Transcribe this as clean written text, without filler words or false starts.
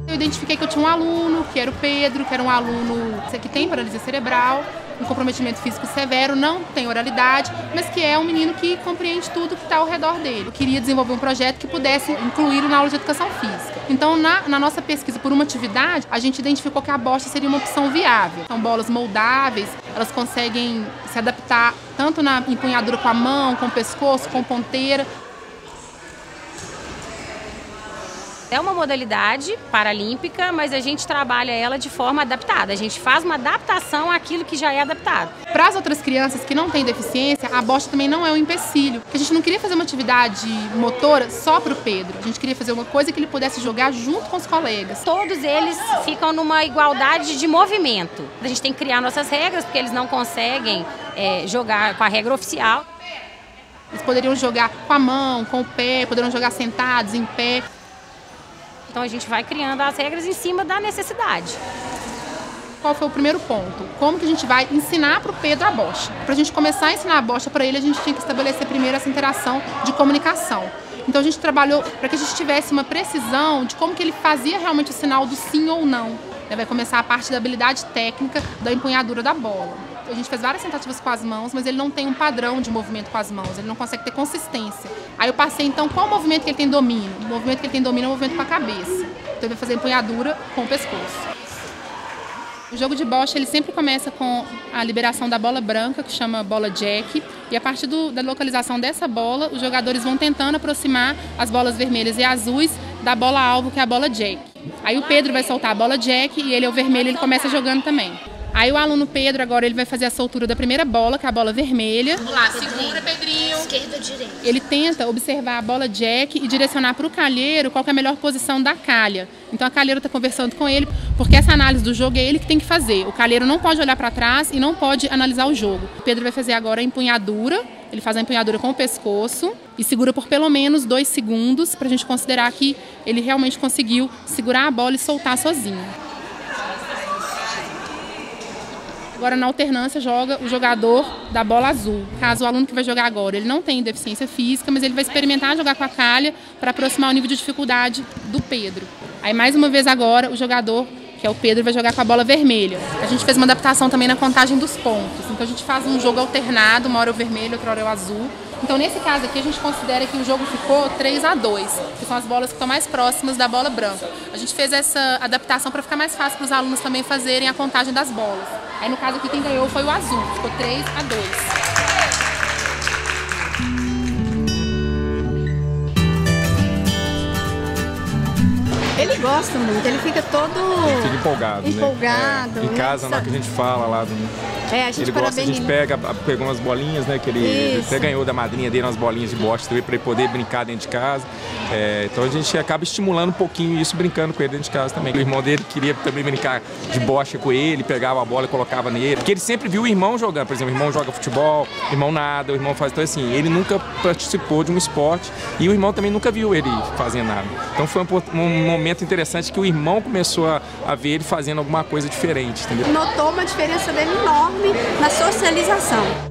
Eu identifiquei que eu tinha um aluno, que era o Pedro, que era um aluno que tem paralisia cerebral, um comprometimento físico severo, não tem oralidade, mas que é um menino que compreende tudo que está ao redor dele. Eu queria desenvolver um projeto que pudesse incluí-lo na aula de educação física. Então, na nossa pesquisa por uma atividade, a gente identificou que a bocha seria uma opção viável. São bolas moldáveis, elas conseguem se adaptar tanto na empunhadura com a mão, com o pescoço, com ponteira. É uma modalidade paralímpica, mas a gente trabalha ela de forma adaptada. A gente faz uma adaptação àquilo que já é adaptado. Para as outras crianças que não têm deficiência, a bocha também não é um empecilho. A gente não queria fazer uma atividade motora só para o Pedro. A gente queria fazer uma coisa que ele pudesse jogar junto com os colegas. Todos eles ficam numa igualdade de movimento. A gente tem que criar nossas regras, porque eles não conseguem jogar com a regra oficial. Eles poderiam jogar com a mão, com o pé, poderiam jogar sentados, em pé. Então a gente vai criando as regras em cima da necessidade. Qual foi o primeiro ponto? Como que a gente vai ensinar para o Pedro a bocha? Para a gente começar a ensinar a bocha para ele, a gente tinha que estabelecer primeiro essa interação de comunicação. Então a gente trabalhou para que a gente tivesse uma precisão de como que ele fazia realmente o sinal do sim ou não. Vai começar a parte da habilidade técnica da empunhadura da bola. A gente fez várias tentativas com as mãos, mas ele não tem um padrão de movimento com as mãos, ele não consegue ter consistência. Aí eu passei, então, qual o movimento que ele tem domínio? O movimento que ele tem domínio é o movimento com a cabeça. Então ele vai fazer a empunhadura com o pescoço. O jogo de bocha, ele sempre começa com a liberação da bola branca, que chama bola jack, e a partir da localização dessa bola, os jogadores vão tentando aproximar as bolas vermelhas e azuis da bola alvo, que é a bola jack. Aí o Pedro vai soltar a bola jack e ele é o vermelho, ele começa jogando também. Aí o aluno Pedro agora ele vai fazer a soltura da primeira bola, que é a bola vermelha. Vamos lá, segura, Pedrinho. Esquerda ou direita? Ele tenta observar a bola jack e direcionar para o calheiro qual que é a melhor posição da calha. Então a calheira está conversando com ele, porque essa análise do jogo é ele que tem que fazer. O calheiro não pode olhar para trás e não pode analisar o jogo. O Pedro vai fazer agora a empunhadura. Ele faz a empunhadura com o pescoço e segura por pelo menos 2 segundos para a gente considerar que ele realmente conseguiu segurar a bola e soltar sozinho. Agora, na alternância, joga o jogador da bola azul. Caso o aluno que vai jogar agora, ele não tem deficiência física, mas ele vai experimentar jogar com a calha para aproximar o nível de dificuldade do Pedro. Aí, mais uma vez agora, o jogador, que é o Pedro, vai jogar com a bola vermelha. A gente fez uma adaptação também na contagem dos pontos. Então, a gente faz um jogo alternado, uma hora é o vermelho, outra hora é o azul. Então, nesse caso aqui, a gente considera que o jogo ficou 3-2, que são as bolas que estão mais próximas da bola branca. A gente fez essa adaptação para ficar mais fácil para os alunos também fazerem a contagem das bolas. Aí, no caso aqui, quem ganhou foi o azul, ficou 3-2. Ele gosta muito, ele fica todo fica empolgado, né? Em casa, na hora que a gente fala lá, a gente ele gosta, a gente pegou umas bolinhas, né? Que ele até ganhou da madrinha dele umas bolinhas de bocha também para ele poder brincar dentro de casa. Então a gente acaba estimulando um pouquinho isso, brincando com ele dentro de casa também. O irmão dele queria também brincar de bocha com ele, pegava a bola e colocava nele. Porque ele sempre viu o irmão jogando, por exemplo, o irmão joga futebol, o irmão nada, o irmão faz. Então assim, ele nunca participou de um esporte e o irmão também nunca viu ele fazendo nada. Então foi um momento interessante que o irmão começou a ver ele fazendo alguma coisa diferente, entendeu? Notou uma diferença dele enorme na socialização.